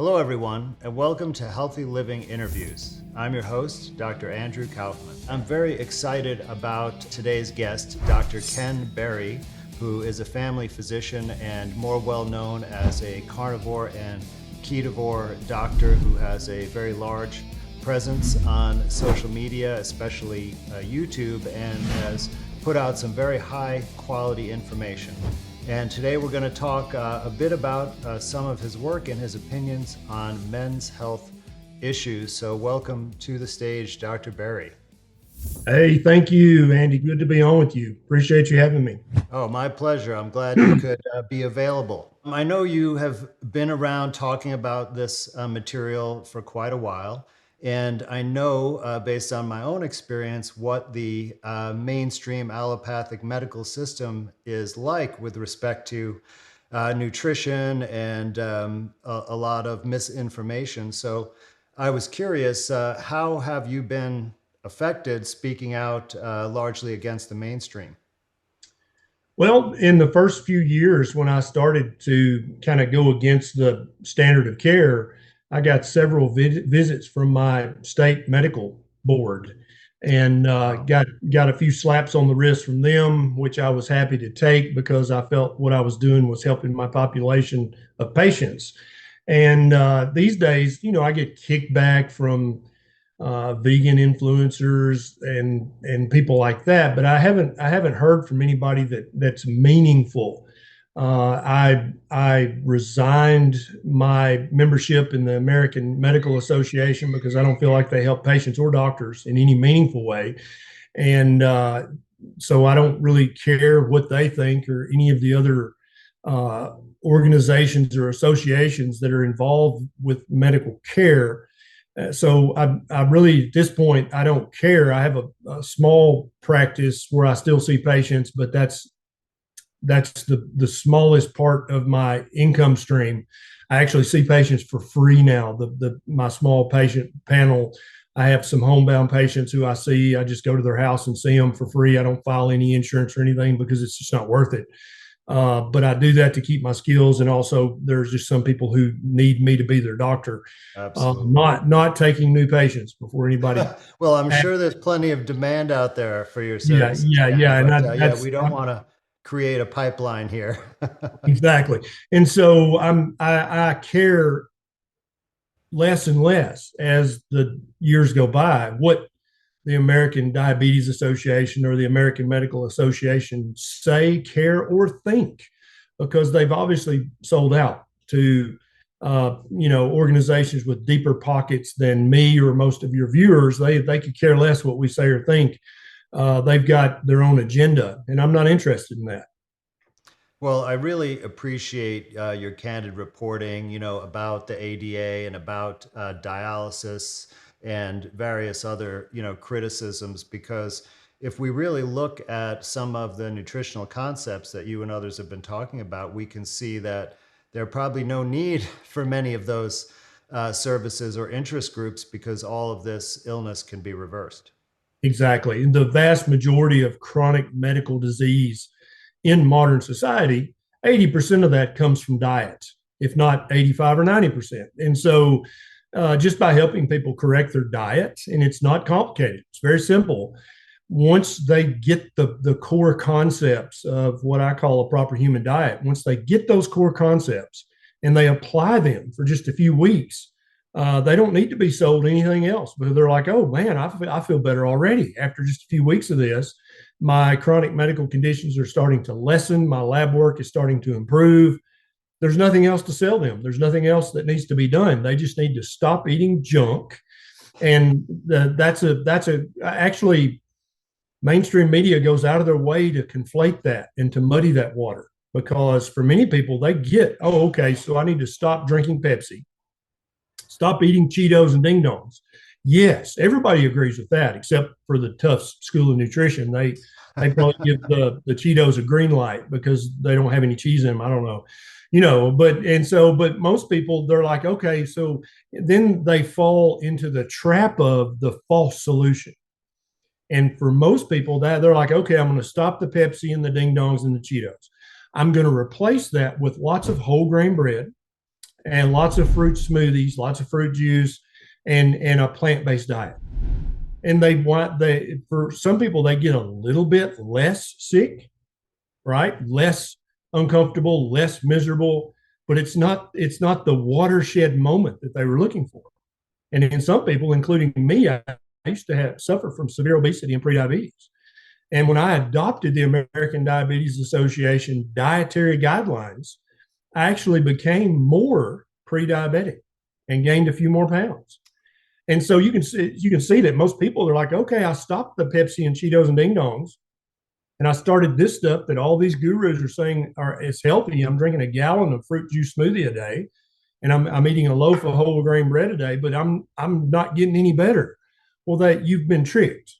Hello, everyone, and welcome to Healthy Living Interviews. I'm your host, Dr. Andrew Kaufman. I'm very excited about today's guest, Dr. Ken Berry, who is a family physician and more well known as a carnivore and ketovore doctor who has a very large presence on social media, especially YouTube, and has put out some very high quality information. And today we're going to talk a bit about some of his work and his opinions on men's health issues. So welcome to the stage, Dr. Berry. Hey, thank you, Andy. Good to be on with you. Appreciate you having me. Oh, my pleasure. I'm glad you could be available. I know you have been around talking about this material for quite a while. And I know, based on my own experience, what the mainstream allopathic medical system is like with respect to nutrition and a lot of misinformation. So I was curious, how have you been affected speaking out largely against the mainstream? Well, in the first few years, when I started to kind of go against the standard of care, I got several visits from my state medical board and Wow. got a few slaps on the wrist from them, which I was happy to take because I felt what I was doing was helping my population of patients. And these days, I get kickback from vegan influencers and people like that, but I haven't heard from anybody that's meaningful. I resigned my membership in the American Medical Association because I don't feel like they help patients or doctors in any meaningful way, and so I don't really care what they think or any of the other organizations or associations that are involved with medical care. So I really, at this point, I don't care. I have a small practice where I still see patients, but that's the smallest part of my income stream. I actually see patients for free now. My small patient panel, I have some homebound patients who I see. I just go to their house and see them for free. I don't file any insurance or anything because it's just not worth it. But I do that to keep my skills, and also there's just some people who need me to be their doctor. Absolutely. Not taking new patients before anybody. Well, I'm sure there's plenty of demand out there for your Yeah, services, yeah, Ken, yeah, and but yeah, that's we don't want to create a pipeline here. exactly. And so I care less and less as the years go by what the American Diabetes Association or the American Medical Association say, care, or think, because they've obviously sold out to organizations with deeper pockets than me or most of your viewers. They could care less what we say or think. They've got their own agenda, and I'm not interested in that. Well, I really appreciate your candid reporting, about the ADA and about dialysis and various other, criticisms, because if we really look at some of the nutritional concepts that you and others have been talking about, we can see that there are probably no need for many of those services or interest groups because all of this illness can be reversed. Exactly. The vast majority of chronic medical disease in modern society, 80% of that comes from diet, if not 85 or 90%. And so, just by helping people correct their diet, and it's not complicated, it's very simple. Once they get the core concepts of what I call a proper human diet, once they get those core concepts and they apply them for just a few weeks, they don't need to be sold anything else. But they're like, oh man, I feel better already after just a few weeks of this. My chronic medical conditions are starting to lessen. My lab work is starting to improve. There's nothing else to sell them. There's nothing else that needs to be done. They just need to stop eating junk. And that's actually mainstream media goes out of their way to conflate that and to muddy that water, because for many people they get, oh, okay, so I need to stop drinking Pepsi, stop eating Cheetos and ding dongs. Yes, everybody agrees with that, except for the Tufts School of Nutrition. They probably give the Cheetos a green light because they don't have any cheese in them. I don't know, but most people, they're like, okay, so then they fall into the trap of the false solution. And for most people, that they're like, okay, I'm going to stop the Pepsi and the ding dongs and the Cheetos. I'm going to replace that with lots of whole grain bread, and lots of fruit smoothies, lots of fruit juice, and a plant-based diet. And they for some people they get a little bit less sick, right? Less uncomfortable, less miserable, but it's not the watershed moment that they were looking for. And in some people, including me, I used to suffer from severe obesity and prediabetes. And when I adopted the American Diabetes Association dietary guidelines, I actually became more pre-diabetic and gained a few more pounds. And so you can see that most people are like, okay, I stopped the Pepsi and Cheetos and Ding Dongs, and I started this stuff that all these gurus are saying it's healthy. I'm drinking a gallon of fruit juice smoothie a day, and I'm eating a loaf of whole grain bread a day, but I'm not getting any better. Well, that you've been tricked.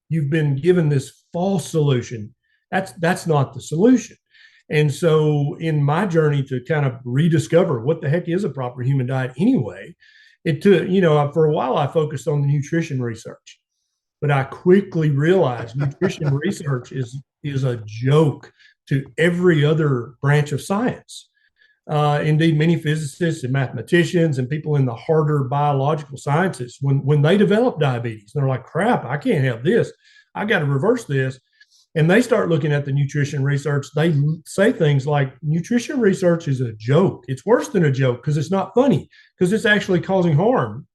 You've been given this false solution. That's not the solution. And so in my journey to kind of rediscover what the heck is a proper human diet anyway, it took, for a while I focused on the nutrition research, but I quickly realized nutrition research is a joke to every other branch of science. Indeed, many physicists and mathematicians and people in the harder biological sciences, when they develop diabetes, they're like, crap, I can't have this. I got to reverse this. And they start looking at the nutrition research. They say things like nutrition research is a joke. It's worse than a joke because it's not funny, because it's actually causing harm.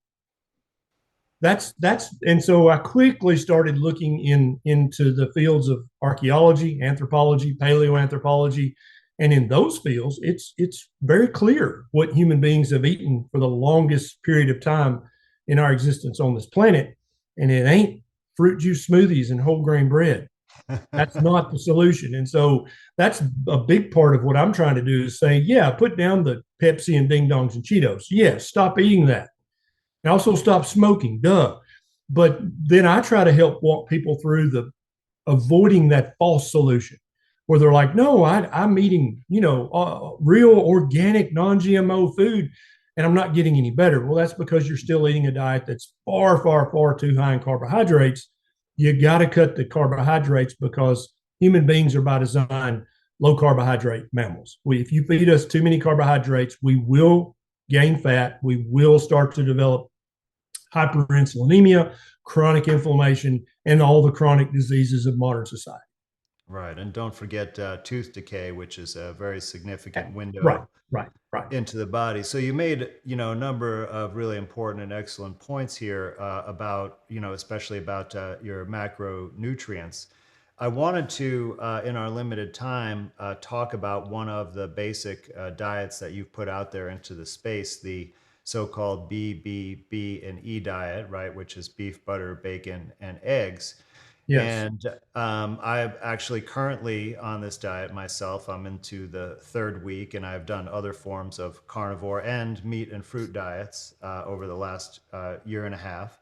And so I quickly started looking into the fields of archaeology, anthropology, paleoanthropology, and in those fields, it's very clear what human beings have eaten for the longest period of time in our existence on this planet, and it ain't fruit juice smoothies and whole grain bread. That's not the solution. And so that's a big part of what I'm trying to do is say, yeah, put down the Pepsi and Ding Dongs and Cheetos. Yes, stop eating that. And also stop smoking, duh. But then I try to help walk people through the avoiding that false solution where they're like, no, I'm eating, real organic, non-GMO food, and I'm not getting any better. Well, that's because you're still eating a diet that's far, far, far too high in carbohydrates. You got to cut the carbohydrates because human beings are by design low carbohydrate mammals. If you feed us too many carbohydrates, we will gain fat. We will start to develop hyperinsulinemia, chronic inflammation, and all the chronic diseases of modern society. Right. And don't forget tooth decay, which is a very significant window Right. into the body. So you made, a number of really important and excellent points here about, especially about your macronutrients. I wanted to, in our limited time, talk about one of the basic diets that you've put out there into the space, the so-called B, and E diet, right, which is beef, butter, bacon, and eggs. Yes. And I'm actually currently on this diet myself. I'm into the third week, and I've done other forms of carnivore and meat and fruit diets over the last year and a half.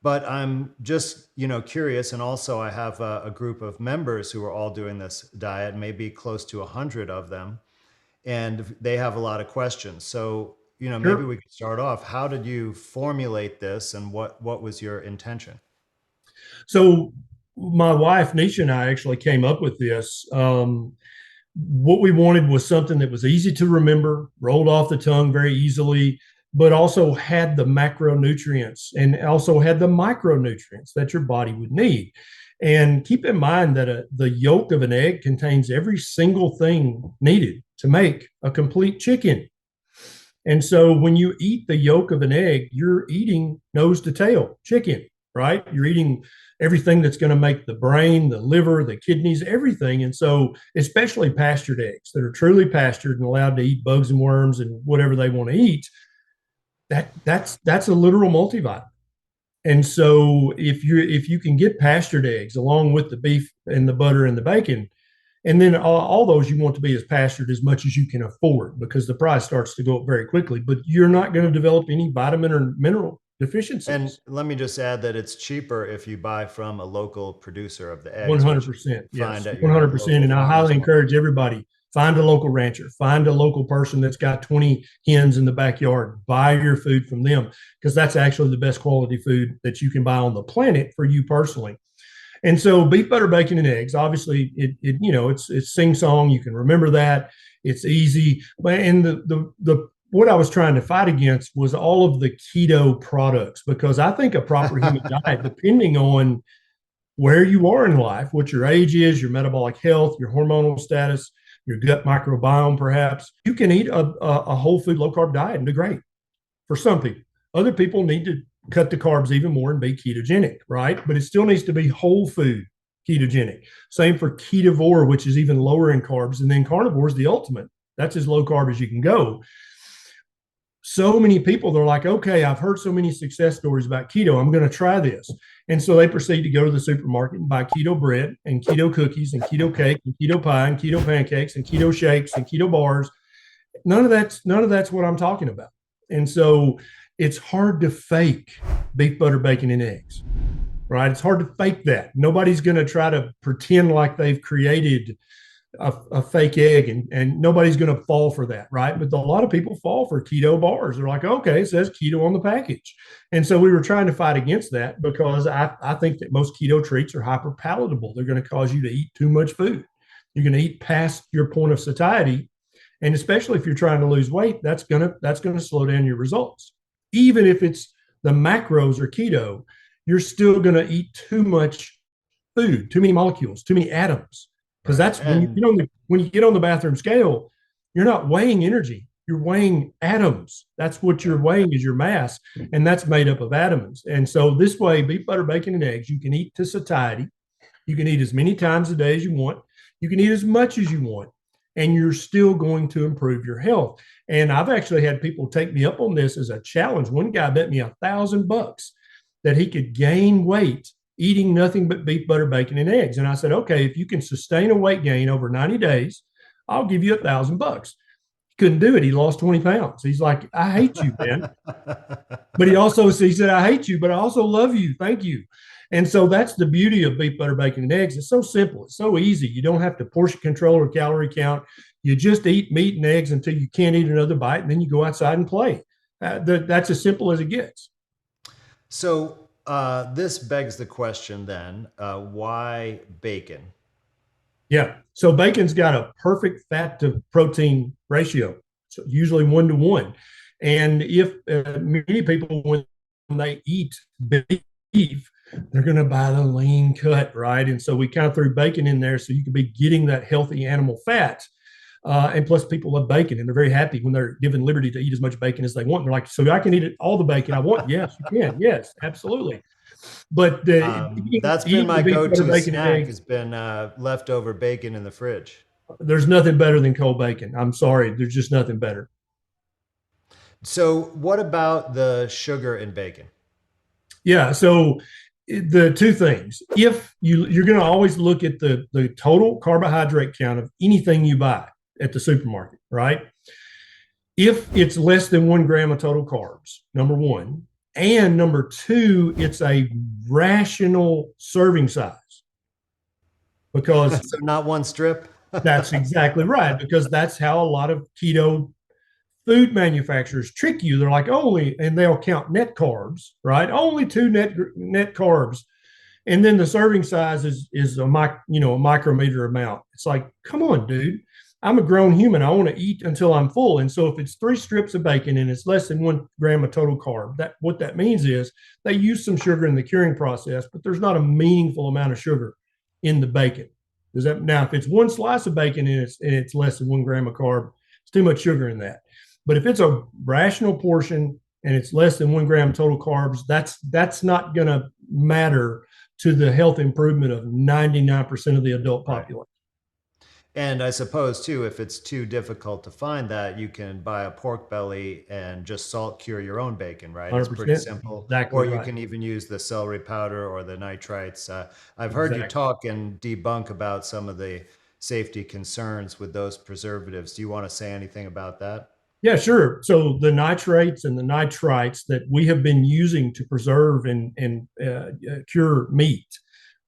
But I'm just, curious. And also I have a group of members who are all doing this diet, maybe close to 100 of them, and they have a lot of questions. So, maybe Sure. we could start off. How did you formulate this, and what was your intention? So my wife Nisha and I actually came up with this. What we wanted was something that was easy to remember, rolled off the tongue very easily, but also had the macronutrients and also had the micronutrients that your body would need. And keep in mind that the yolk of an egg contains every single thing needed to make a complete chicken. And so when you eat the yolk of an egg, you're eating nose to tail chicken, right? You're eating everything that's going to make the brain, the liver, the kidneys, everything. And so, especially pastured eggs that are truly pastured and allowed to eat bugs and worms and whatever they want to eat, that's a literal multivitamin. And so, if you can get pastured eggs along with the beef and the butter and the bacon, and then all those you want to be as pastured as much as you can afford because the price starts to go up very quickly, but you're not going to develop any vitamin or mineral And deficiencies. let me just add that it's cheaper if you buy from a local producer of the eggs, which you 100%. can find Yes, at your 100%. local And I farmers highly market. encourage everybody find a local rancher, find a local person that's got 20 hens in the backyard, buy your food from them because that's actually the best quality food that you can buy on the planet for you personally. And so beef, butter, bacon, and eggs, obviously it's sing song. You can remember that. It's easy. And the what I was trying to fight against was all of the keto products, because I think a proper human diet, depending on where you are in life, what your age is, your metabolic health, your hormonal status, your gut microbiome, perhaps, you can eat a whole food, low carb diet and do great for some people. Other people need to cut the carbs even more and be ketogenic, right? But it still needs to be whole food ketogenic. Same for ketovore, which is even lower in carbs. And then carnivore is the ultimate. That's as low carb as you can go. So many people, they're like, okay, I've heard so many success stories about keto. I'm going to try this. And so they proceed to go to the supermarket and buy keto bread and keto cookies and keto cake and keto pie and keto pancakes and keto shakes and keto bars. None of that's what I'm talking about. And so it's hard to fake beef, butter, bacon, and eggs, right? It's hard to fake that. Nobody's going to try to pretend like they've created a fake egg, and nobody's going to fall for that, right? But a lot of people fall for keto bars. They're like, okay, it says keto on the package. And so we were trying to fight against that, because I think that most keto treats are hyper palatable. They're going to cause you to eat too much food. You're going to eat past your point of satiety. And especially if you're trying to lose weight, that's going to slow down your results. Even if it's the macros or keto, you're still going to eat too much food, too many molecules, too many atoms. Because that's when you get on the bathroom scale, you're not weighing energy, you're weighing atoms. That's what you're weighing, is your mass, and that's made up of atoms. And so this way, beef, butter, bacon, and eggs, you can eat to satiety. You can eat as many times a day as you want. You can eat as much as you want, and you're still going to improve your health. And I've actually had people take me up on this as a challenge. One guy bet me $1,000 that he could gain weight eating nothing but beef, butter, bacon, and eggs. And I said, okay, if you can sustain a weight gain over 90 days, I'll give you $1,000. He couldn't do it. He lost 20 pounds. He's like, I hate you, man. But he said, I hate you, but I also love you. Thank you. And so that's the beauty of beef, butter, bacon, and eggs. It's so simple. It's so easy. You don't have to portion control or calorie count. You just eat meat and eggs until you can't eat another bite, and then you go outside and play. That's as simple as it gets. So this begs the question then, why bacon? Yeah. So bacon's got a perfect fat to protein ratio. So usually 1-to-1. And if many people, when they eat beef, they're going to buy the lean cut, right? And so we kind of threw bacon in there so you could be getting that healthy animal fat. And plus, people love bacon, and they're very happy when they're given liberty to eat as much bacon as they want. And they're like, so I can eat all the bacon I want? Yes, you can. Yes, absolutely. But that's been my go-to snack, has been leftover bacon in the fridge. There's nothing better than cold bacon. I'm sorry. There's just nothing better. So what about the sugar in bacon? Yeah. So the two things, if you're going to always look at the total carbohydrate count of anything you buy at the supermarket, right? If it's less than 1 gram of total carbs, number one, and number two, it's a rational serving size. Because so not one strip. That's exactly right, because that's how a lot of keto food manufacturers trick you. They're like, and they'll count net carbs, right? Only 2 net carbs. And then the serving size is a micrometer amount. It's like, come on, dude. I'm a grown human. I want to eat until I'm full. And so if it's 3 strips of bacon and it's less than 1 gram of total carb, what that means is they use some sugar in the curing process, but there's not a meaningful amount of sugar in the bacon. Now, if it's 1 slice of bacon and it's less than 1 gram of carb, it's too much sugar in that. But if it's a rational portion and it's less than 1 gram total carbs, that's not going to matter to the health improvement of 99% of the adult population. Right. And I suppose, too, if it's too difficult to find that, you can buy a pork belly and just salt cure your own bacon, right? It's pretty simple. Exactly or you can even use the celery powder or the nitrites. I've heard you talk and debunk about some of the safety concerns with those preservatives. Do you want to say anything about that? Yeah, sure. So the nitrates and the nitrites that we have been using to preserve and cure meat,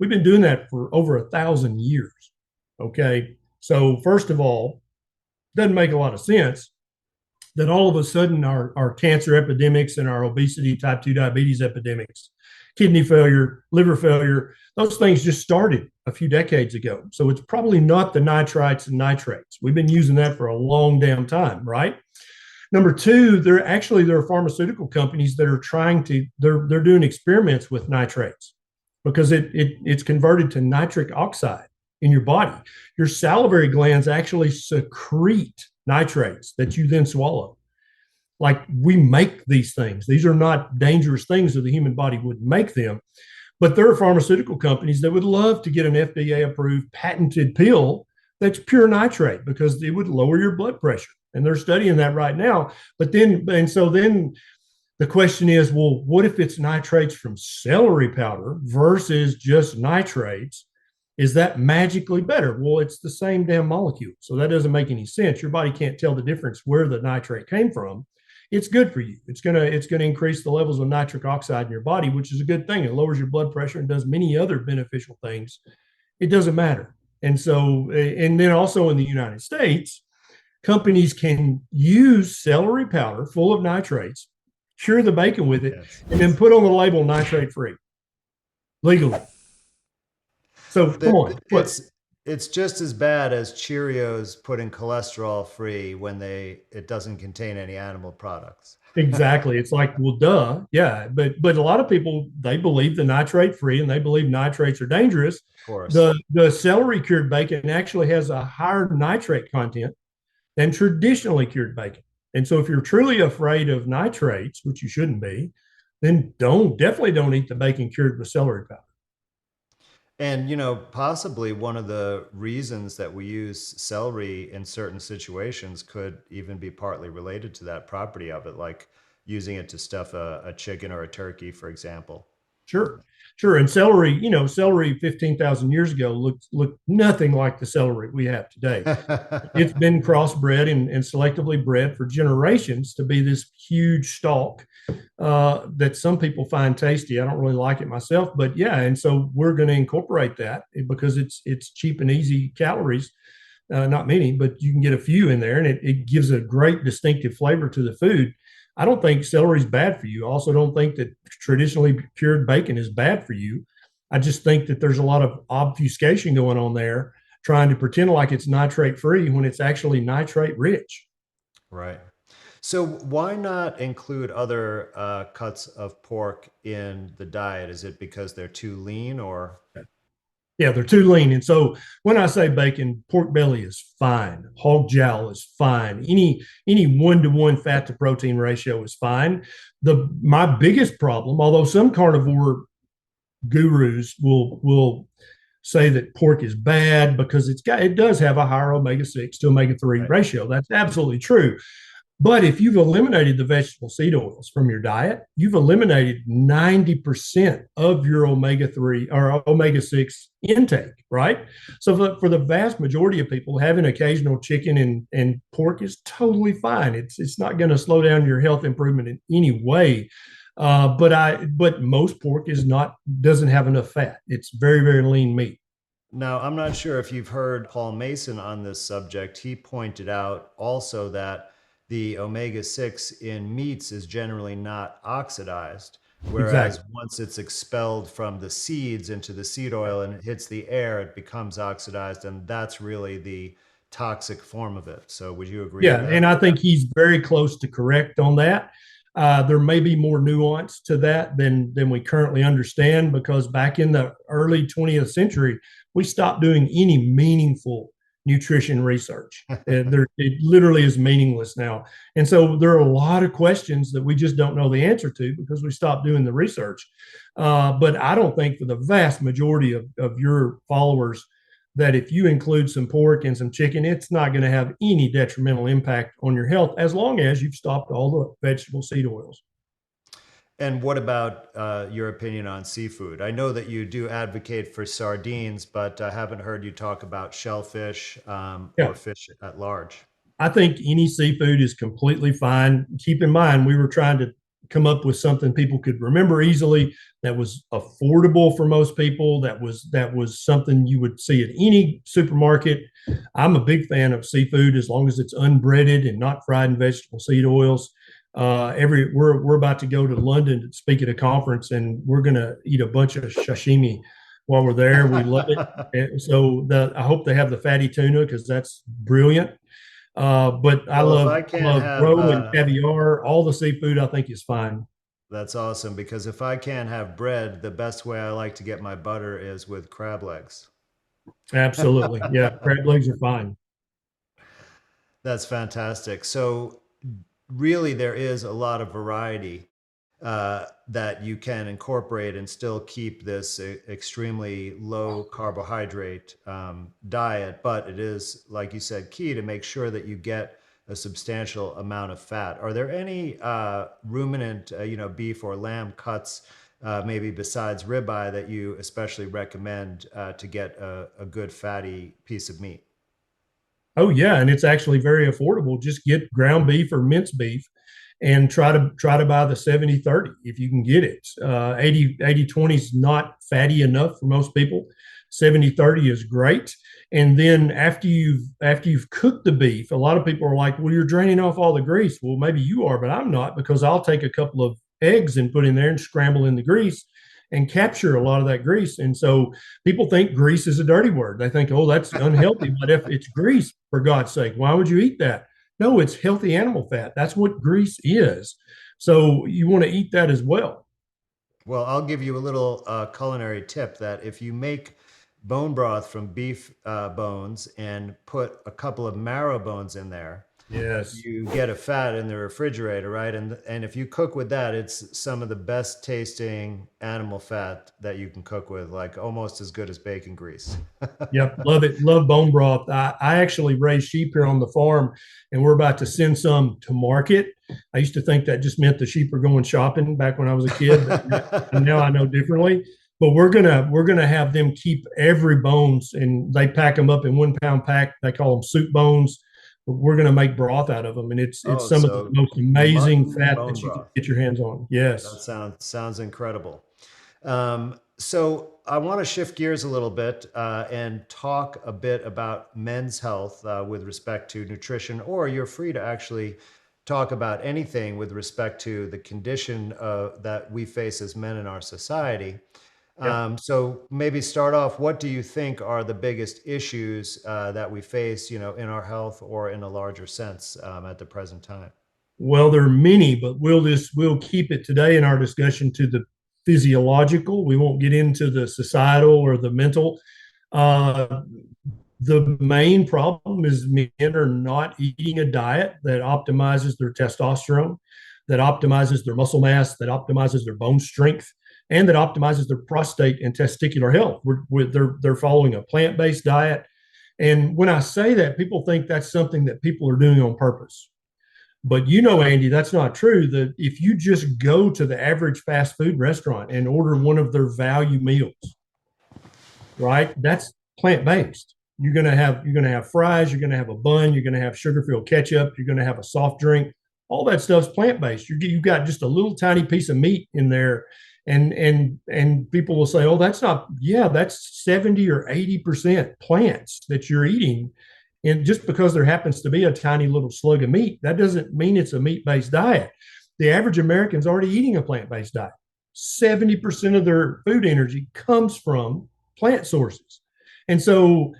we've been doing that for over 1,000 years. Okay. So first of all, it doesn't make a lot of sense that all of a sudden our cancer epidemics and our obesity, type 2 diabetes epidemics, kidney failure, liver failure, those things just started a few decades ago. So it's probably not the nitrites and nitrates. We've been using that for a long damn time, right? Number two, there are pharmaceutical companies that are they're doing experiments with nitrates because it's converted to nitric oxide in your body. Your salivary glands actually secrete nitrates that you then swallow. Like, we make these things. These are not dangerous things that the human body would make them. But there are pharmaceutical companies that would love to get an FDA approved patented pill that's pure nitrate because it would lower your blood pressure. And they're studying that right now. Then the question is, well, what if it's nitrates from celery powder versus just nitrates? Is that magically better? Well, it's the same damn molecule. So that doesn't make any sense. Your body can't tell the difference where the nitrate came from. It's good for you. It's gonna increase the levels of nitric oxide in your body, which is a good thing. It lowers your blood pressure and does many other beneficial things. It doesn't matter. And then also in the United States, companies can use celery powder full of nitrates, cure the bacon with it, and then put on the label nitrate free legally. So come on. It's just as bad as Cheerios putting cholesterol free when it doesn't contain any animal products. Exactly. It's like, well, duh. Yeah. But a lot of people, they believe the nitrate free and they believe nitrates are dangerous. Of course. The celery cured bacon actually has a higher nitrate content than traditionally cured bacon. And so if you're truly afraid of nitrates, which you shouldn't be, then definitely don't eat the bacon cured with celery powder. And, possibly one of the reasons that we use celery in certain situations could even be partly related to that property of it, like using it to stuff a chicken or a turkey, for example. Sure. And celery 15,000 years ago looked nothing like the celery we have today. It's been crossbred and selectively bred for generations to be this huge stalk that some people find tasty. I don't really like it myself, but yeah. And so we're going to incorporate that because it's cheap and easy calories. Not many, but you can get a few in there, and it gives a great distinctive flavor to the food. I don't think celery is bad for you. I also don't think that traditionally cured bacon is bad for you. I just think that there's a lot of obfuscation going on there, trying to pretend like it's nitrate free when it's actually nitrate rich. Right. So why not include other cuts of pork in the diet? Is it because they're too lean, or? Yeah, they're too lean. And so when I say bacon, pork belly is fine. Hog jowl is fine. Any 1-to-1 fat to protein ratio is fine. My biggest problem, although some carnivore gurus will say that pork is bad because it does have a higher omega-6 to omega-3 ratio. That's absolutely true. But if you've eliminated the vegetable seed oils from your diet, you've eliminated 90% of your omega-3 or omega-6 intake, right? So for the vast majority of people, having occasional chicken and pork is totally fine. It's not going to slow down your health improvement in any way. But most pork doesn't have enough fat. It's very, very lean meat. Now, I'm not sure if you've heard Paul Mason on this subject. He pointed out also that the omega-6 in meats is generally not oxidized, whereas once it's expelled from the seeds into the seed oil and it hits the air, it becomes oxidized, and that's really the toxic form of it. So would you agree with that? And I think he's very close to correct on that. There may be more nuance to that than we currently understand, because back in the early 20th century, we stopped doing any meaningful nutrition research. It literally is meaningless now. And so there are a lot of questions that we just don't know the answer to because we stopped doing the research. But I don't think for the vast majority of your followers that if you include some pork and some chicken, it's not going to have any detrimental impact on your health as long as you've stopped all the vegetable seed oils. And what about your opinion on seafood? I know that you do advocate for sardines, but I haven't heard you talk about shellfish or fish at large. I think any seafood is completely fine. Keep in mind, we were trying to come up with something people could remember easily, that was affordable for most people, that was something you would see at any supermarket. I'm a big fan of seafood as long as it's unbreaded and not fried in vegetable seed oils. We're about to go to London to speak at a conference, and we're going to eat a bunch of sashimi while we're there. We love it. And so I hope they have the fatty tuna, because that's brilliant. But I Well, if love I I can't love have, roe and caviar. All the seafood I think is fine. that's awesome because if I can't have bread, the best way I like to get my butter is with crab legs. Absolutely, yeah. Crab legs are fine. That's fantastic. So, really, there is a lot of variety that you can incorporate and still keep this extremely low carbohydrate diet. But it is, like you said, key to make sure that you get a substantial amount of fat. Are there any ruminant, beef or lamb cuts, maybe besides ribeye, that you especially recommend to get a good fatty piece of meat? Oh yeah, and it's actually very affordable. Just get ground beef or minced beef and try to buy the 70/30 if you can get it. 80/20 is not fatty enough for most people. 70/30 is great. And then after you've cooked the beef, a lot of people are like, well, you're draining off all the grease. Well, maybe you are, but I'm not, because I'll take a couple of eggs and put in there and scramble in the grease and capture a lot of that grease. And so people think grease is a dirty word. They think, oh, that's unhealthy. But if it's grease, for God's sake, why would you eat that? No, it's healthy animal fat. That's what grease is. So you want to eat that as well. Well, I'll give you a little culinary tip that if you make bone broth from beef bones and put a couple of marrow bones in there, Yes. you get a fat in the refrigerator, right? And if you cook with that, it's some of the best tasting animal fat that you can cook with, like almost as good as bacon grease. Yep. Love it. Love bone broth. I actually raise sheep here on the farm, and we're about to send some to market. I used to think that just meant the sheep are going shopping back when I was a kid, but now I know differently. But we're gonna have them keep every bones, and they pack them up in 1 pound pack. They call them soup bones. But we're gonna make broth out of them, and it's Oh, some of the so most amazing mutton fat bone that you can broth. get your hands on. That Yes. sounds incredible. So I want to shift gears a little bit and talk a bit about men's health with respect to nutrition, or you're free to actually talk about anything with respect to the condition that we face as men in our society. Yep. So maybe start off. What do you think are the biggest issues that we face, in our health or in a larger sense at the present time? Well, there are many, but we'll keep it today in our discussion to the physiological. We won't get into the societal or the mental. Uh, the main problem is men are not eating a diet that optimizes their testosterone, that optimizes their muscle mass, that optimizes their bone strength, and that optimizes their prostate and testicular health. They're following a plant-based diet. And when I say that, people think that's something that people are doing on purpose. But Andy, that's not true. That if you just go to the average fast food restaurant and order one of their value meals, right? That's plant based. You're gonna have fries, you're gonna have a bun, you're gonna have sugar filled ketchup, you're gonna have a soft drink. All that stuff's plant based. You've got just a little tiny piece of meat in there, and people will say, "Oh, that's not." Yeah, that's 70 or 80% plants that you're eating, and just because there happens to be a tiny little slug of meat, that doesn't mean it's a meat based diet. The average American's already eating a plant based diet. 70% of their food energy comes from plant sources. And so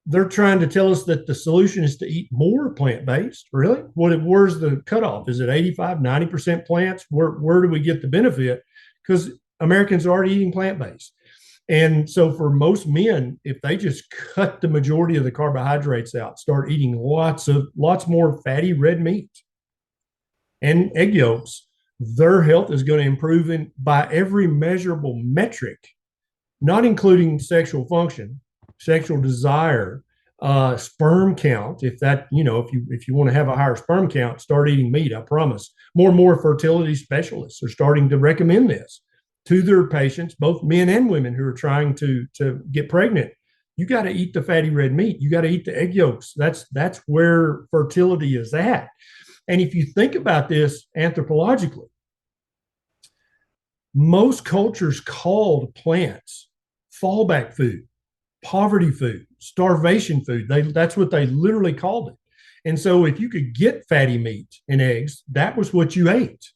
they're trying to tell us that the solution is to eat more plant based. Really? Where's the cutoff? Is it 85, 90% plants? Where do we get the benefit? Because Americans are already eating plant based. And so for most men, if they just cut the majority of the carbohydrates out, start eating lots more fatty red meat and egg yolks, their health is going to improve by every measurable metric, not including sexual function, sexual desire, sperm count. If you want to have a higher sperm count, start eating meat. I promise. More and more fertility specialists are starting to recommend this to their patients, both men and women who are trying to get pregnant. You got to eat the fatty red meat. You got to eat the egg yolks. That's where fertility is at. And if you think about this anthropologically, most cultures called plants fallback food, poverty food, starvation food. That's what they literally called it. And so if you could get fatty meat and eggs, that was what you ate.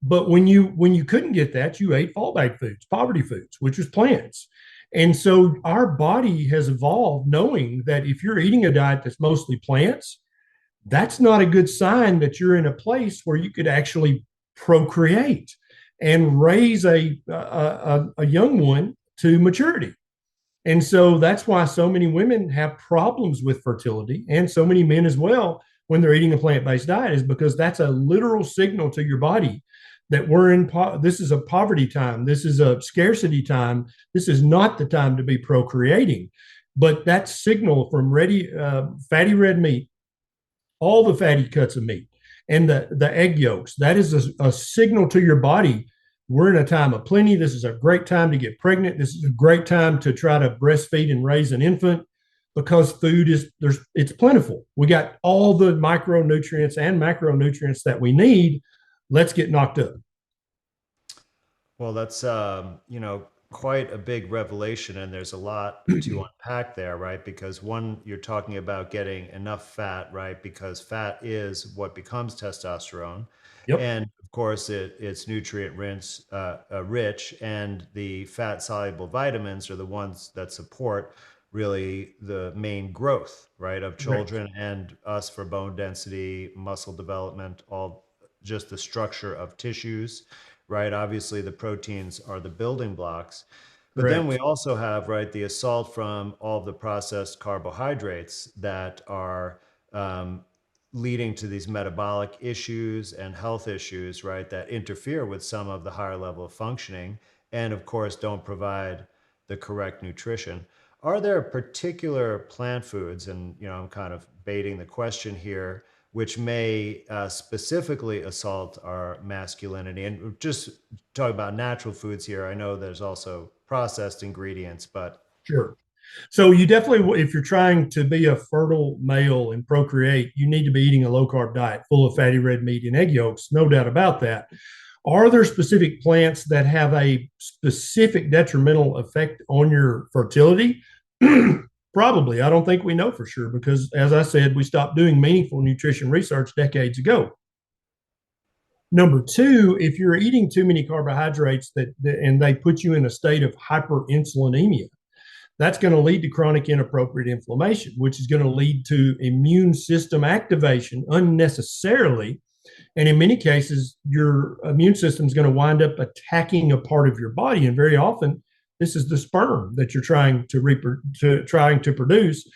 But when you couldn't get that, you ate fallback foods, poverty foods, which was plants. And so our body has evolved knowing that if you're eating a diet that's mostly plants, that's not a good sign that you're in a place where you could actually procreate and raise a young one to maturity. And so that's why so many women have problems with fertility, and so many men as well when they're eating a plant-based diet, is because that's a literal signal to your body that this is a poverty time, this is a scarcity time, this is not the time to be procreating. But that signal from fatty red meat, all the fatty cuts of meat, and the egg yolks, that is a signal to your body. We're in a time of plenty. This is a great time to get pregnant. This is a great time to try to breastfeed and raise an infant, because it's plentiful. We got all the micronutrients and macronutrients that we need. Let's get knocked up. Well, that's quite a big revelation, and there's a lot to unpack there, right? Because one, you're talking about getting enough fat, right? Because fat is what becomes testosterone, Yep. and of course, it's rich, and the fat soluble vitamins are the ones that support really the main growth, right, of Correct. children and us for bone density, muscle development, all just the structure of tissues, right? Obviously, the proteins are the building blocks. But then we Correct. also have, right, the assault from all of the processed carbohydrates that are leading to these metabolic issues and health issues, right, that interfere with some of the higher level of functioning and, of course, don't provide the correct nutrition. Are there particular plant foods, and I'm kind of baiting the question here, which may specifically assault our masculinity? And just talk about natural foods here. I know there's also processed ingredients, but Sure. So you definitely, if you're trying to be a fertile male and procreate, you need to be eating a low carb diet full of fatty red meat and egg yolks, no doubt about that. Are there specific plants that have a specific detrimental effect on your fertility? Probably. I don't think we know for sure because, as I said, we stopped doing meaningful nutrition research decades ago. Number two, if you're eating too many carbohydrates and they put you in a state of hyperinsulinemia, that's going to lead to chronic inappropriate inflammation, which is going to lead to immune system activation unnecessarily. And in many cases, your immune system is going to wind up attacking a part of your body. And very often, this is the sperm that you're trying to produce,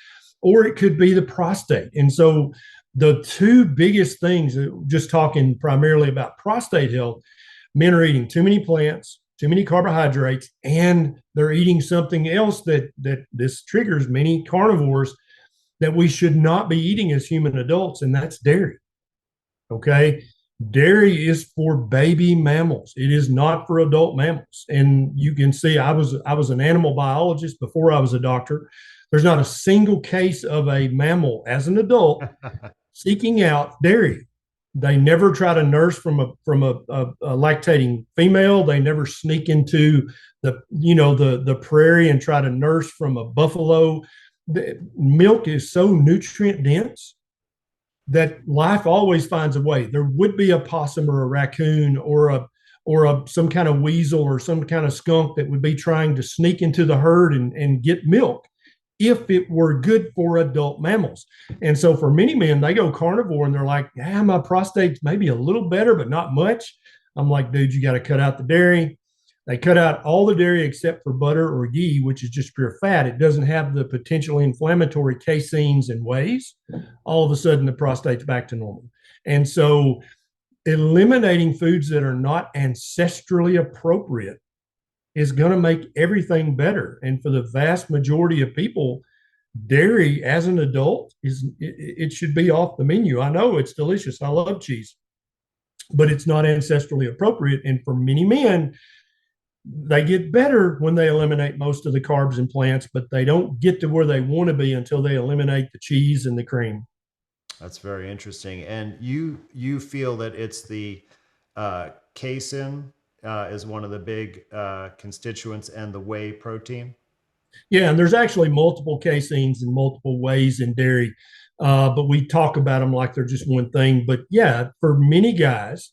or it could be the prostate. And so, the two biggest things, just talking primarily about prostate health, men are eating too many plants, too many carbohydrates, and they're eating something else that this triggers many carnivores that we should not be eating as human adults, and that's dairy. Okay. Dairy is for baby mammals. It is not for adult mammals. And you can see I was an animal biologist before I was a doctor. There's not a single case of a mammal as an adult seeking out dairy. They never try to nurse from a lactating female. They never sneak into the prairie and try to nurse from a buffalo. The milk is so nutrient dense that life always finds a way. There would be a possum or a raccoon or some kind of weasel or some kind of skunk that would be trying to sneak into the herd and get milk if it were good for adult mammals. And so for many men, they go carnivore and they're like, my prostate's maybe a little better, but not much. I'm like, dude, you got to cut out the dairy. They cut out all the dairy except for butter or ghee, which is just pure fat. It doesn't have the potentially inflammatory caseins and wheys. All of a sudden, the prostate's back to normal. And so eliminating foods that are not ancestrally appropriate is going to make everything better. And for the vast majority of people, dairy as an adult it should be off the menu. I know it's delicious. I love cheese, but it's not ancestrally appropriate. And for many men, they get better when they eliminate most of the carbs and plants, but they don't get to where they want to be until they eliminate the cheese and the cream. that's very interesting. And you feel that it's the casein is one of the big constituents, and the whey protein. Yeah, and there's actually multiple caseins and multiple wheys in dairy, but we talk about them like they're just one thing. But yeah, for many guys,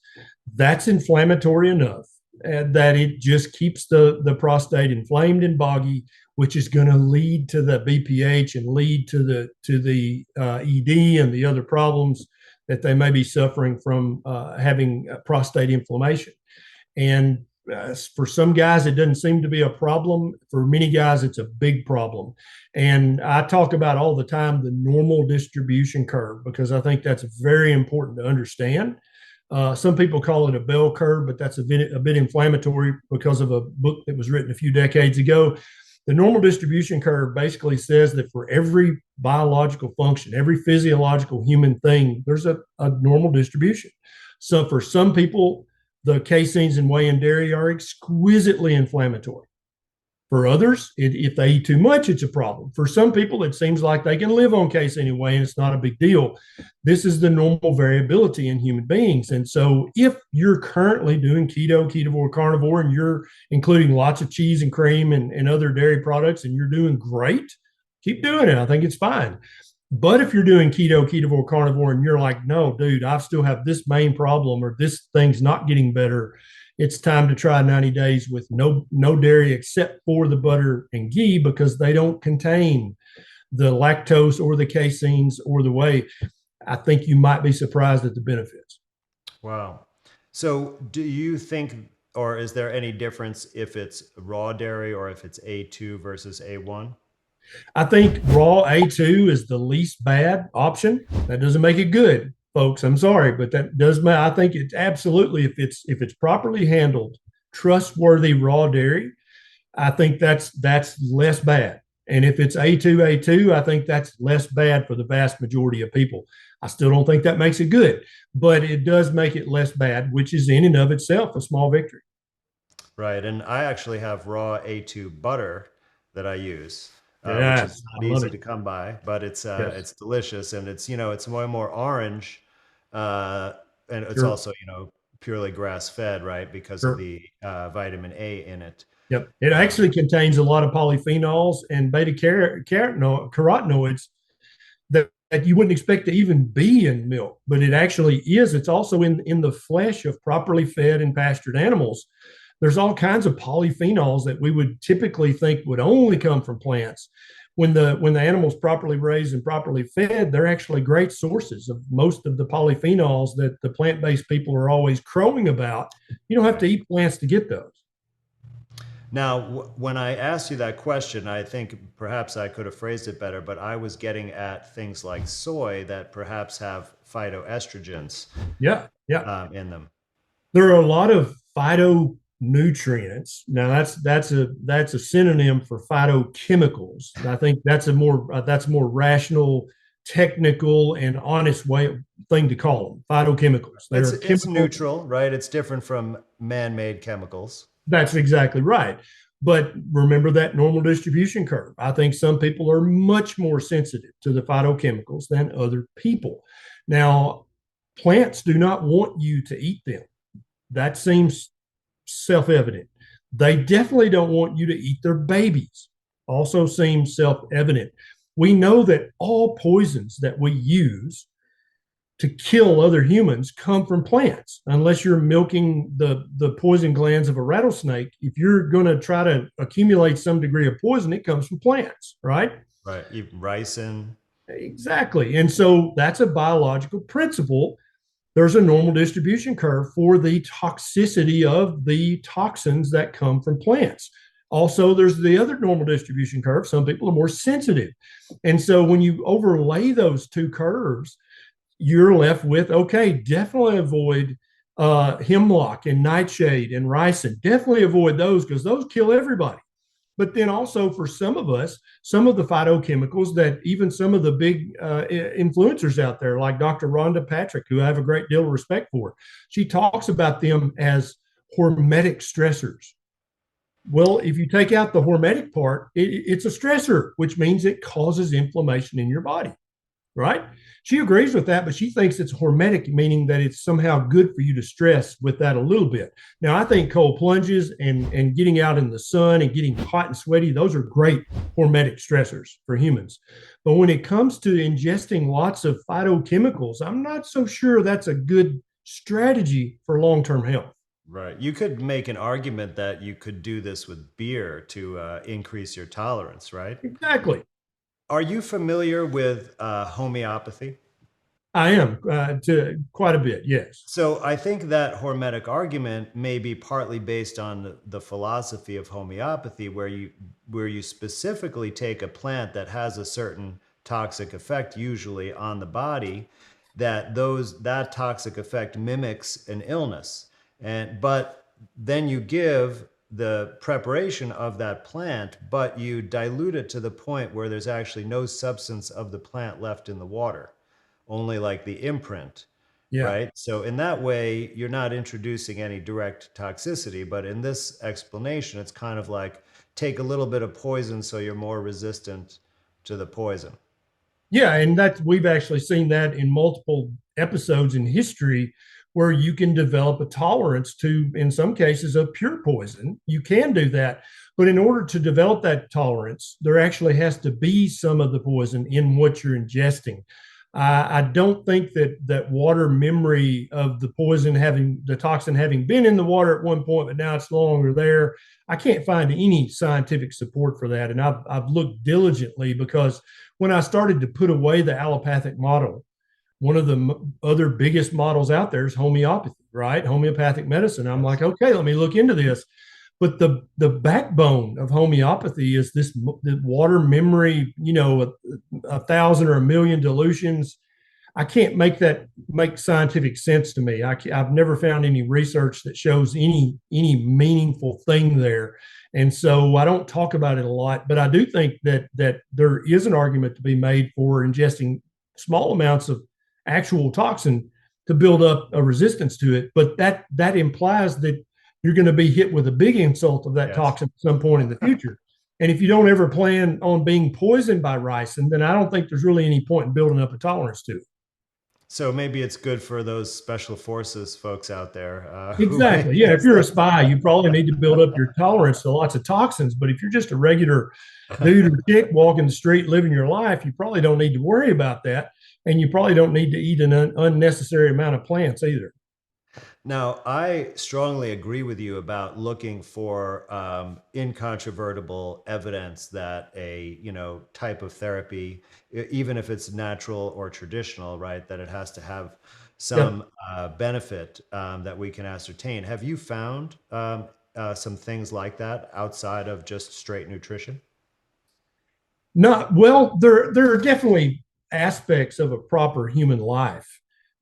that's inflammatory enough that it just keeps the prostate inflamed and boggy, which is going to lead to the BPH and lead to the ED and the other problems that they may be suffering from having prostate inflammation. And for some guys, it doesn't seem to be a problem. For many guys, it's a big problem. And I talk about all the time the normal distribution curve, because I think that's very important to understand. Some people call it a bell curve, but that's a bit inflammatory because of a book that was written a few decades ago. The normal distribution curve basically says that for every biological function, every physiological human thing, there's a normal distribution. So for some people, the caseins in whey and dairy are exquisitely inflammatory. For others, if they eat too much, it's a problem. For some people, it seems like they can live on casein and whey and it's not a big deal. This is the normal variability in human beings. And so if you're currently doing keto, ketovore, carnivore, and you're including lots of cheese and cream and other dairy products, and you're doing great, keep doing it. I think it's fine. But if you're doing keto, ketovore, carnivore, and you're like, no, dude, I still have this main problem, or this thing's not getting better, it's time to try 90 days with no dairy except for the butter and ghee, because they don't contain the lactose or the caseins or the whey. I think you might be surprised at the benefits. Wow. So do you think, or is there any difference if it's raw dairy or if it's A2 versus A1? I think raw A2 is the least bad option. That doesn't make it good, folks. I'm sorry, but that does matter. I think it's absolutely, if it's properly handled, trustworthy raw dairy, I think that's less bad. And if it's A2, I think that's less bad for the vast majority of people. I still don't think that makes it good, but it does make it less bad, which is in and of itself a small victory. Right. And I actually have raw A2 butter that I use, which is Yes, not I love easy it. to come by, but Yes, it's delicious, and it's more orange, uh, and it's sure, also purely grass fed, right? Because of sure. the vitamin A in it. Yep. It Um, actually contains a lot of polyphenols and beta carotenoids that you wouldn't expect to even be in milk, but it actually is. It's also in the flesh of properly fed and pastured animals. There's all kinds of polyphenols that we would typically think would only come from plants. When the animal's properly raised and properly fed, they're actually great sources of most of the polyphenols that the plant-based people are always crowing about. You don't have right. to eat plants to get those. Now, when I asked you that question, I think perhaps I could have phrased it better, but I was getting at things like soy that perhaps have phytoestrogens Yeah, yeah. in them. There are a lot of phytonutrients. Now that's a synonym for phytochemicals. I think that's a more rational, technical, and honest thing to call them. Phytochemicals. They are It's chemicals. neutral, right? It's different from man-made chemicals. That's exactly right. But remember that normal distribution curve. I think some people are much more sensitive to the phytochemicals than other people. Now, plants do not want you to eat them. That seems self evident. They definitely don't want you to eat their babies. Also seems self evident. We know that all poisons that we use to kill other humans come from plants, unless you're milking the poison glands of a rattlesnake. If you're going to try to accumulate some degree of poison, it comes from plants, right? Right. Even ricin. Exactly. And so that's a biological principle. There's a normal distribution curve for the toxicity of the toxins that come from plants. Also, there's the other normal distribution curve. Some people are more sensitive. And so when you overlay those two curves, you're left with, okay, definitely avoid hemlock and nightshade and ricin. Definitely avoid those, because those kill everybody. But then also for some of us, some of the phytochemicals that even some of the big influencers out there, like Dr. Rhonda Patrick, who I have a great deal of respect for, she talks about them as hormetic stressors. Well, if you take out the hormetic part, it's a stressor, which means it causes inflammation in your body, right? She agrees with that, but she thinks it's hormetic, meaning that it's somehow good for you to stress with that a little bit. Now, I think cold plunges and getting out in the sun and getting hot and sweaty, those are great hormetic stressors for humans. But when it comes to ingesting lots of phytochemicals, I'm not so sure that's a good strategy for long-term health. Right. You could make an argument that you could do this with beer to increase your tolerance, right? Exactly. Are you familiar with homeopathy? I am to quite a bit. Yes. So I think that hormetic argument may be partly based on the philosophy of homeopathy, where you specifically take a plant that has a certain toxic effect, usually on the body, that toxic effect mimics an illness, and but then you give the preparation of that plant, but you dilute it to the point where there's actually no substance of the plant left in the water, only like the imprint, Yeah. right? So in that way, you're not introducing any direct toxicity, but in this explanation, it's kind of like take a little bit of poison so you're more resistant to the poison. Yeah, and that we've actually seen that in multiple episodes in history where you can develop a tolerance to, in some cases, of pure poison. You can do that. But in order to develop that tolerance, there actually has to be some of the poison in what you're ingesting. I don't think that water memory of the poison having the toxin having been in the water at one point, but now it's no longer there. I can't find any scientific support for that. And I've looked diligently because when I started to put away the allopathic model, one of the other biggest models out there is homeopathy, right? Homeopathic medicine. I'm like, Yes. okay, let me look into this. But the backbone of homeopathy is this the water memory, a thousand or a million dilutions. I can't make scientific sense to me. Have never found any research that shows any meaningful thing there, and so I don't talk about it a lot. But I do think that there is an argument to be made for ingesting small amounts of actual toxin to build up a resistance to it. But that implies that you're going to be hit with a big insult of that Yes. toxin at some point in the future. And if you don't ever plan on being poisoned by ricin, then I don't think there's really any point in building up a tolerance to it. So maybe it's good for those special forces folks out there who may Exactly. Yeah. If guess you're a that. spy, you probably need to build up your tolerance to lots of toxins. But if you're just a regular dude or chick walking the street, living your life, you probably don't need to worry about that. And you probably don't need to eat an unnecessary amount of plants either. Now, I strongly agree with you about looking for incontrovertible evidence that a type of therapy, even if it's natural or traditional, right, that it has to have Yeah. some benefit that we can ascertain. Have you found some things like that outside of just straight nutrition? Not well, there are definitely aspects of a proper human life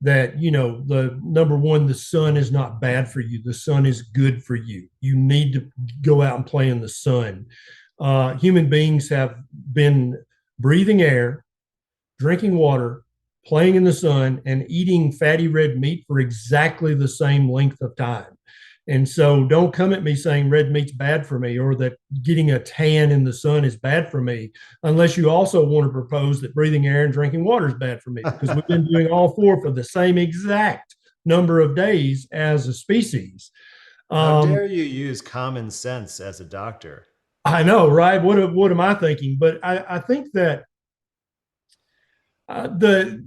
that, the number one, the sun is not bad for you. The sun is good for you. You need to go out and play in the sun. Human beings have been breathing air, drinking water, playing in the sun, and eating fatty red meat for exactly the same length of time. And so don't come at me saying red meat's bad for me or that getting a tan in the sun is bad for me, unless you also want to propose that breathing air and drinking water is bad for me, because we've been doing all four for the same exact number of days as a species. How Um, dare you use common sense as a doctor? I know, right? What am I thinking? But I think that the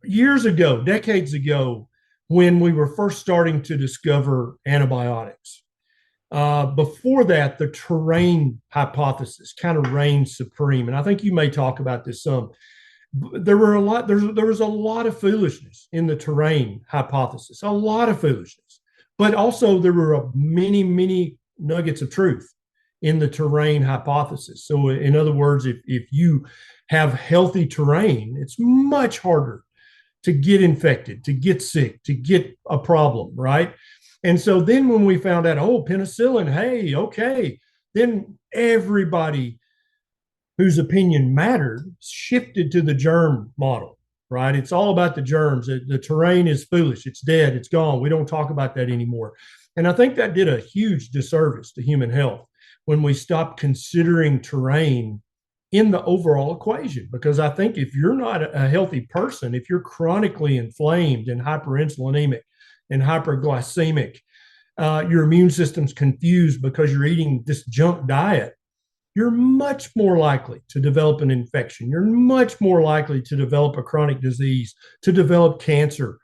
years ago, decades ago, when we were first starting to discover antibiotics, before that, the terrain hypothesis kind of reigned supreme, and I think you may talk about this some. There was a lot of foolishness in the terrain hypothesis, a lot of foolishness, but also there were many nuggets of truth in the terrain hypothesis. So, in other words, if you have healthy terrain, it's much harder to get infected, to get sick, to get a problem, right? And so then when we found out, oh, penicillin, hey, okay, then everybody whose opinion mattered shifted to the germ model, right? It's all about the germs. The terrain is foolish. It's dead. It's gone. We don't talk about that anymore. And I think that did a huge disservice to human health when we stopped considering terrain in the overall equation. Because I think if you're not a healthy person, if you're chronically inflamed and hyperinsulinemic and hyperglycemic, your immune system's confused because you're eating this junk diet, you're much more likely to develop an infection. You're much more likely to develop a chronic disease, to develop cancer.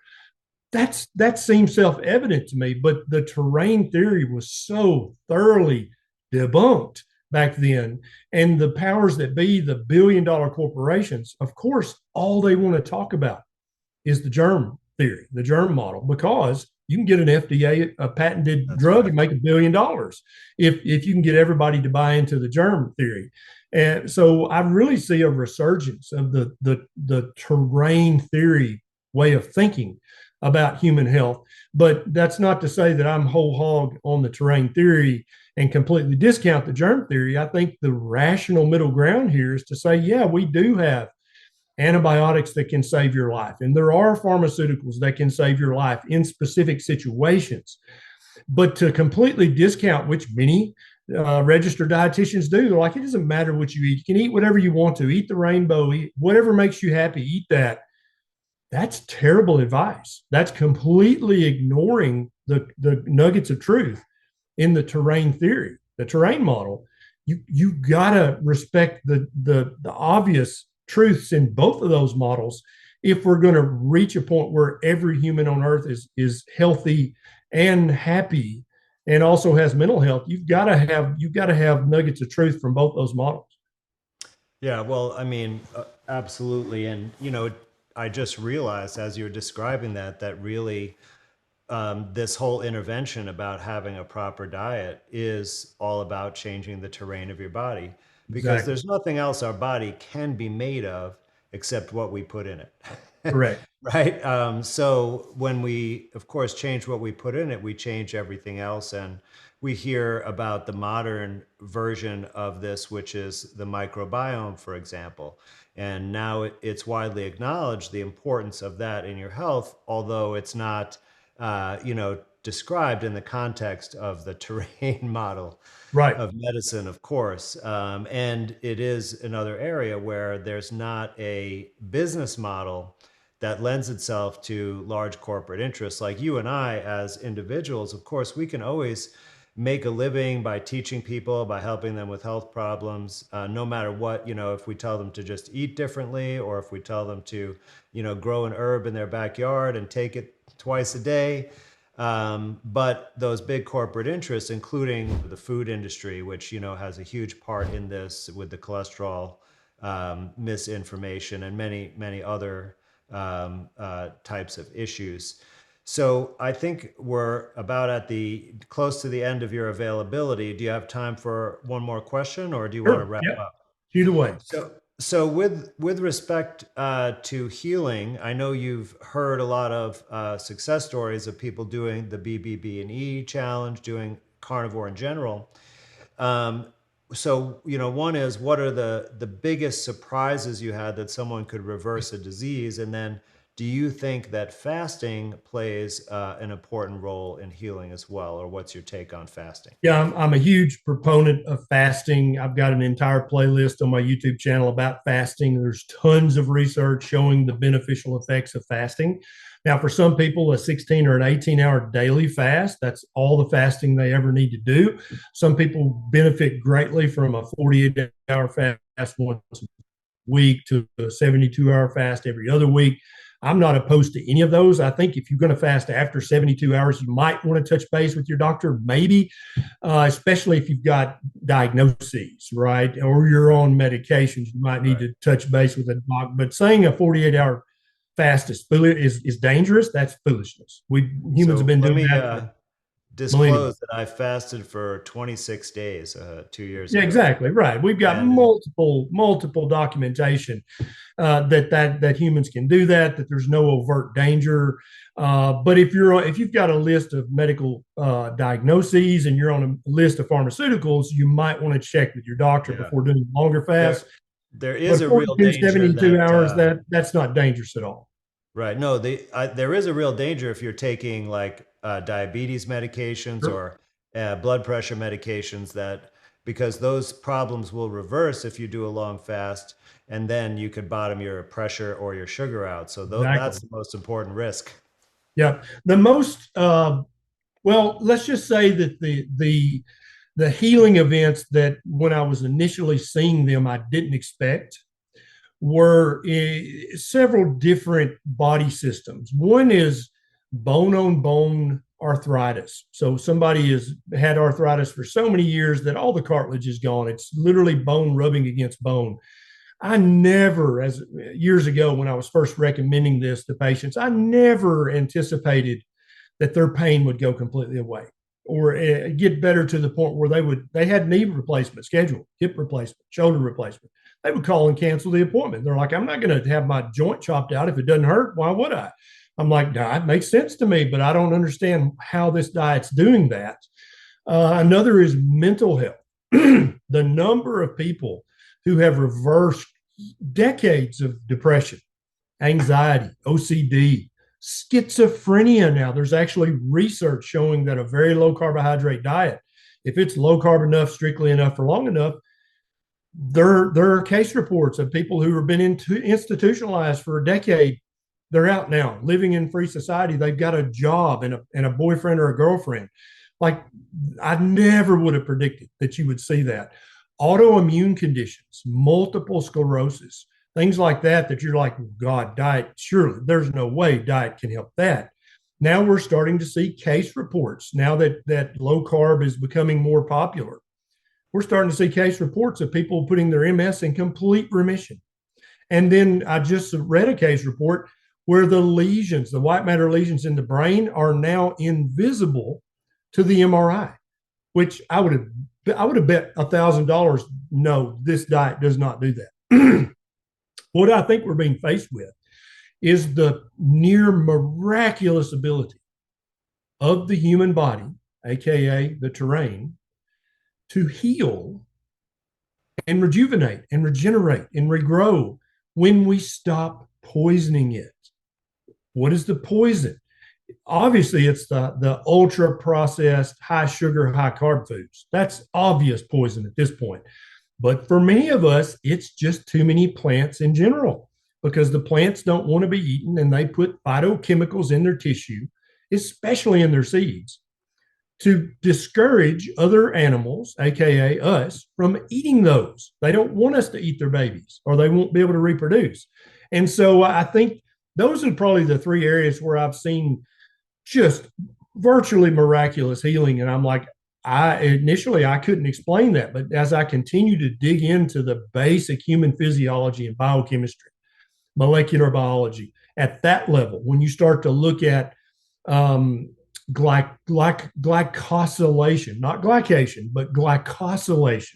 that seems self-evident to me, but the terrain theory was so thoroughly debunked back then. And the powers that be, the billion-dollar corporations, of course, all they want to talk about is the germ theory, the germ model, because you can get an FDA a patented That's drug right. and make $1 billion if you can get everybody to buy into the germ theory. And so I really see a resurgence of the terrain theory way of thinking about human health. But that's not to say that I'm whole hog on the terrain theory and completely discount the germ theory. I think the rational middle ground here is to say, yeah, we do have antibiotics that can save your life. And there are pharmaceuticals that can save your life in specific situations. But to completely discount, which many registered dietitians do, they're like, it doesn't matter what you eat. You can eat whatever you want to, eat the rainbow, eat whatever makes you happy, eat that. That's terrible advice. That's completely ignoring the nuggets of truth in the terrain theory, the terrain model. You gotta respect the obvious truths in both of those models if we're going to reach a point where every human on earth is healthy and happy and also has mental health. You've got to have nuggets of truth from both those models. Yeah, well, I mean, absolutely. And, I just realized as you're describing that, that really this whole intervention about having a proper diet is all about changing the terrain of your body because Exactly. there's nothing else our body can be made of except what we put in it. Correct. Right? So when we, of course, change what we put in it, we change everything else. And we hear about the modern version of this, which is the microbiome, for example. And now it's widely acknowledged the importance of that in your health, although it's not described in the context of the terrain model Right. of medicine, of course. And it is another area where there's not a business model that lends itself to large corporate interests. Like you and I, as individuals, of course, we can always make a living by teaching people, by helping them with health problems, no matter what, if we tell them to just eat differently or if we tell them to, grow an herb in their backyard and take it twice a day. But those big corporate interests, including the food industry, which has a huge part in this with the cholesterol misinformation and many many other types of issues. So I think we're about at the close to the end of your availability. Do you have time for one more question, or do you want to Sure. wrap Yep. up? Shoot away. So with respect to healing, I know you've heard a lot of success stories of people doing the BBB and E challenge, doing carnivore in general. Um, so one is what are the biggest surprises you had that someone could reverse a disease, and then do you think that fasting plays an important role in healing as well, or what's your take on fasting? Yeah, I'm a huge proponent of fasting. I've got an entire playlist on my YouTube channel about fasting. There's tons of research showing the beneficial effects of fasting. Now, for some people, a 16 or an 18-hour daily fast, that's all the fasting they ever need to do. Some people benefit greatly from a 48-hour fast once a week to a 72-hour fast every other week. I'm not opposed to any of those. I think if you're going to fast after 72 hours, you might want to touch base with your doctor, maybe, especially if you've got diagnoses, right? Or you're on medications, you might need Right. to touch base with a doc. But saying a 48-hour fast is dangerous. That's foolishness. We humans have So been let doing me that for millennia. disclose that I fasted for 26 days 2 years Yeah, ago. exactly right. We've got And multiple documentation that humans can do that. That there's no overt danger. But if you've got a list of medical diagnoses and you're on a list of pharmaceuticals, you might want to check with your doctor yeah, before doing longer fasts. there there is But a real 42, danger 72 that hours, that's not dangerous at all. right. No, there is a real danger if you're taking like diabetes medications Sure. or blood pressure medications that because those problems will reverse if you do a long fast, and then you could bottom your pressure or your sugar out. So Exactly. that's the most important risk. Yeah. The most well, let's just say that the healing events that when I was initially seeing them, I didn't expect were several different body systems. One is bone on bone arthritis. So somebody has had arthritis for so many years that all the cartilage is gone. It's literally bone rubbing against bone. I never, as years ago when I was first recommending this to patients, I never anticipated that their pain would go completely away or get better to the point where they had knee replacement scheduled, hip replacement, shoulder replacement. They would call and cancel the appointment. They're like, I'm not going to have my joint chopped out if it doesn't hurt. Why would I? I'm like, nah, it makes sense to me, but I don't understand how this diet's doing that. Another is mental health. The number of people who have reversed decades of depression, anxiety, OCD, schizophrenia. Now, there's actually research showing that a very low carbohydrate diet, if it's low carb enough, strictly enough for long enough, there are case reports of people who have been institutionalized for a decade. They're out now living in free society. They've got a job and a boyfriend or a girlfriend. Like, I never would have predicted that you would see that. Autoimmune conditions, multiple sclerosis, things like that you're like, God, diet, surely there's no way diet can help that. Now we're starting to see case reports now that low carb is becoming more popular. We're starting to see case reports of people putting their MS in complete remission. And then I just read a case report where the lesions, the white matter lesions in the brain, are now invisible to the MRI, which I would have bet $1,000. No, this diet does not do that. What I think we're being faced with is the near miraculous ability of the human body, aka the terrain, to heal and rejuvenate and regenerate and regrow when we stop poisoning it. What is the poison? Obviously, it's the ultra processed, high sugar, high carb foods. That's obvious poison at this point. But for many of us, it's just too many plants in general, because the plants don't want to be eaten and they put phytochemicals in their tissue, especially in their seeds, to discourage other animals, aka us, from eating those. They don't want us to eat their babies or they won't be able to reproduce. And so I think those are probably the three areas where I've seen just virtually miraculous healing. And I'm like, I couldn't explain that, but as I continue to dig into the basic human physiology and biochemistry, molecular biology at that level, when you start to look at glycosylation, not glycation, but glycosylation.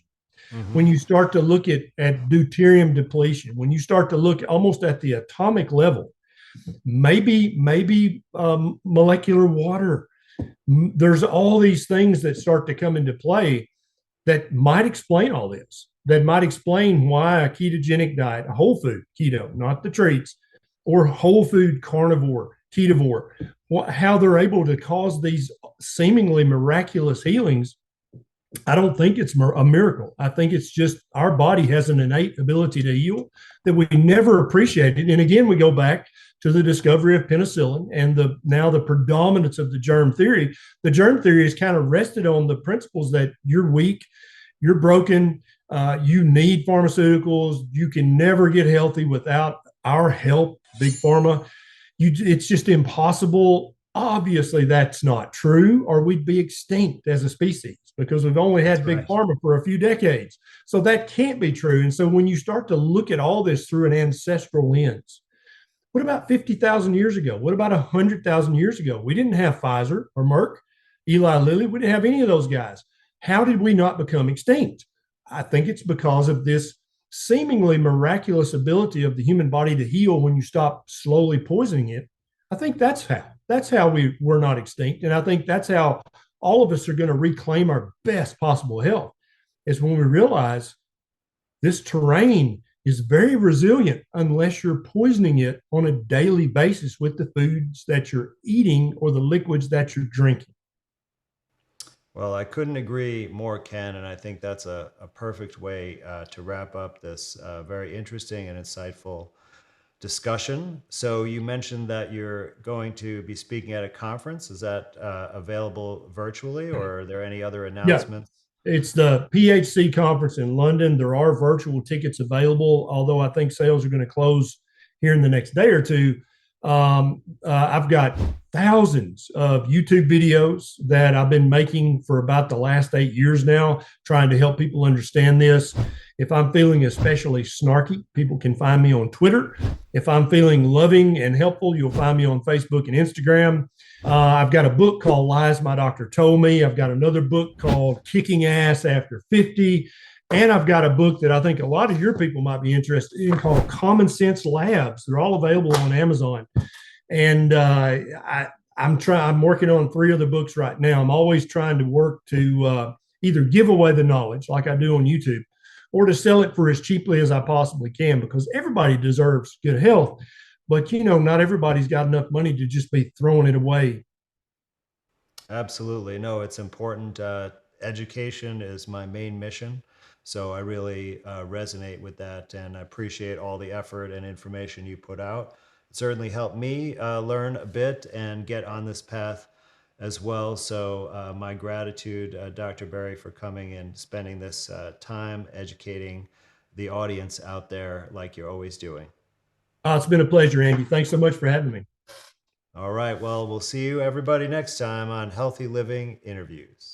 Mm-hmm. When you start to look at deuterium depletion, when you start to look almost at the atomic level, maybe molecular water, there's all these things that start to come into play that might explain all this, that might explain why a ketogenic diet, a whole food keto, not the treats, or whole food carnivore, ketovore, how they're able to cause these seemingly miraculous healings. I don't think it's a miracle. I think it's just our body has an innate ability to heal that we never appreciated. And again, we go back to the discovery of penicillin and now the predominance of the germ theory. The germ theory is kind of rested on the principles that you're weak, you're broken, you need pharmaceuticals, you can never get healthy without our help, big pharma. It's just impossible. Obviously, that's not true, or we'd be extinct as a species because we've only had big pharma for a few decades. So that can't be true. And so when you start to look at all this through an ancestral lens, what about 50,000 years ago? What about 100,000 years ago? We didn't have Pfizer or Merck, Eli Lilly. We didn't have any of those guys. How did we not become extinct? I think it's because of this seemingly miraculous ability of the human body to heal when you stop slowly poisoning it. I think that's how we're not extinct. And I think that's how all of us are going to reclaim our best possible health, is when we realize this terrain is very resilient unless you're poisoning it on a daily basis with the foods that you're eating or the liquids that you're drinking. Well, I couldn't agree more, Ken, and I think that's a perfect way to wrap up this very interesting and insightful discussion. So you mentioned that you're going to be speaking at a conference. Is that available virtually, or are there any other announcements? Yeah, it's the PHC conference in London. There are virtual tickets available, although I think sales are going to close here in the next day or two. I've got thousands of YouTube videos that I've been making for about the last 8 years now, trying to help people understand this. If I'm feeling especially snarky, people can find me on Twitter. If I'm feeling loving and helpful, you'll find me on Facebook and Instagram. I've got a book called Lies My Doctor Told Me. I've got another book called Kicking Ass After 50. And I've got a book that I think a lot of your people might be interested in called Common Sense Labs. They're all available on Amazon. And I'm working on 3 other books right now. I'm always trying to work to either give away the knowledge like I do on YouTube, or to sell it for as cheaply as I possibly can, because everybody deserves good health. But not everybody's got enough money to just be throwing it away. Absolutely. No, it's important. Education is my main mission. So I really resonate with that, and I appreciate all the effort and information you put out. It certainly helped me learn a bit and get on this path as well. So my gratitude, Dr. Berry, for coming and spending this time educating the audience out there like you're always doing. It's been a pleasure, Andy. Thanks so much for having me. All right. Well, we'll see you everybody next time on Healthy Living Interviews.